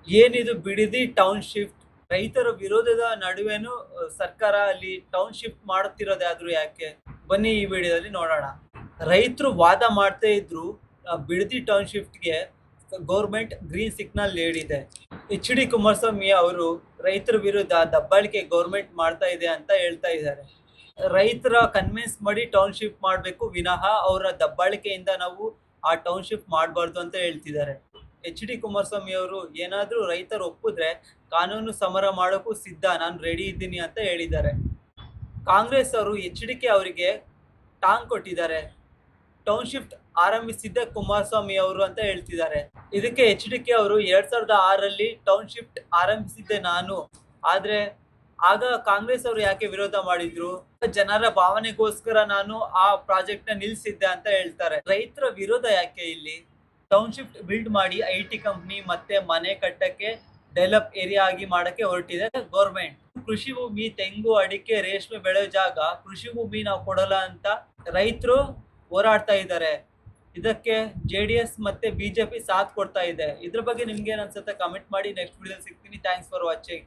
ಏನಿದು Bidadi town shift? ರೈತರ ವಿರೋಧದ ನಡುವೆನೂ ಸರ್ಕಾರ ಅಲ್ಲಿ ಟೌನ್ ಶಿಫ್ಟ್ ಮಾಡುತ್ತಿರೋದಾದ್ರೂ ಯಾಕೆ? ಬನ್ನಿ ಈ ವಿಡಿಯೋದಲ್ಲಿ ನೋಡೋಣ. ರೈತರು ವಾದ ಮಾಡ್ತಾ ಇದ್ರು ಬಿಡದಿ ಟೌನ್ ಶಿಫ್ಟ್‌ಗೆ ಗೌರ್ಮೆಂಟ್ ಗ್ರೀನ್ ಸಿಗ್ನಲ್ ನೀಡಿದೆ. ಎಚ್.ಡಿ. ಕುಮಾರಸ್ವಾಮಿ ಅವರು ರೈತರ ವಿರುದ್ಧ ದಬ್ಬಾಳಿಕೆ ಗೌರ್ಮೆಂಟ್ ಮಾಡ್ತಾ ಇದೆ ಅಂತ ಹೇಳ್ತಾ ಇದ್ದಾರೆ. ರೈತರ ಕನ್ವಿನ್ಸ್ ಮಾಡಿ ಟೌನ್ ಶಿಫ್ಟ್ ಮಾಡಬೇಕು ವಿನಃ ಅವರ ದಬ್ಬಾಳಿಕೆಯಿಂದ ನಾವು ಆ ಟೌನ್ ಶಿಫ್ಟ್ ಮಾಡಬಾರ್ದು ಅಂತ ಹೇಳ್ತಿದ್ದಾರೆ. ಎಚ್.ಡಿ. ಕುಮಾರಸ್ವಾಮಿ ಅವರು ಏನಾದ್ರೂ ರೈತರು ಒಪ್ಪಿದ್ರೆ ಕಾನೂನು ಸಮರ ಮಾಡೋಕ್ಕೂ ಸಿದ್ಧ, ನಾನು ರೆಡಿ ಇದ್ದೀನಿ ಅಂತ ಹೇಳಿದ್ದಾರೆ. ಕಾಂಗ್ರೆಸ್ ಅವರು ಎಚ್.ಡಿ.ಕೆ ಅವರಿಗೆ ಟಾಂಗ್ ಕೊಟ್ಟಿದ್ದಾರೆ. ಟೌನ್ ಶಿಫ್ಟ್ ಆರಂಭಿಸಿದ್ದೆ ಕುಮಾರಸ್ವಾಮಿ ಅವರು ಅಂತ ಹೇಳ್ತಿದ್ದಾರೆ. ಇದಕ್ಕೆ ಎಚ್.ಡಿ.ಕೆ ಅವರು 2006ರಲ್ಲಿ ಟೌನ್ ಶಿಫ್ಟ್ ಆರಂಭಿಸಿದ್ದೆ ನಾನು, ಆದ್ರೆ ಆಗ ಕಾಂಗ್ರೆಸ್ ಅವರು ಯಾಕೆ ವಿರೋಧ ಮಾಡಿದ್ರು? ಜನರ ಭಾವನೆಗೋಸ್ಕರ ನಾನು ಆ ಪ್ರಾಜೆಕ್ಟ್ ನ ನಿಲ್ಸಿದ್ದೆ ಅಂತ ಹೇಳ್ತಾರೆ. ರೈತರ ವಿರೋಧ ಯಾಕೆ ಇಲ್ಲಿ? ಟೌನ್ ಶಿಫ್ಟ್ ಬಿಲ್ಡ್ ಮಾಡಿ ಐಟಿ ಕಂಪನಿ ಮತ್ತೆ ಮನೆ ಕಟ್ಟಕ್ಕೆ ಡೆವಲಪ್ ಏರಿಯಾ ಆಗಿ ಮಾಡಕ್ಕೆ ಹೊರಟಿದೆ ಗೌರ್ಮೆಂಟ್. ಕೃಷಿ ಭೂಮಿ, ತೆಂಗು, ಅಡಿಕೆ, ರೇಷ್ಮೆ ಬೆಳೆಯೋ ಜಾಗ, ಕೃಷಿ ಭೂಮಿ ನಾವು ಕೊಡಲ್ಲ ಅಂತ ರೈತರು ಹೋರಾಡ್ತಾ ಇದ್ದಾರೆ. ಇದಕ್ಕೆ ಜೆಡಿಎಸ್ ಮತ್ತೆ ಬಿಜೆಪಿ ಸಾಥ್ ಕೊಡ್ತಾ ಇದೆ. ಇದ್ರ ಬಗ್ಗೆ ನಿಮ್ಗೆ ಏನ್ ಅನ್ಸುತ್ತೆ? ಕಮೆಂಟ್ ಮಾಡಿ. ನೆಕ್ಸ್ಟ್ ವಿಡಿಯೋದಲ್ಲಿ ಸಿಗ್ತೀನಿ. Thanks for watching.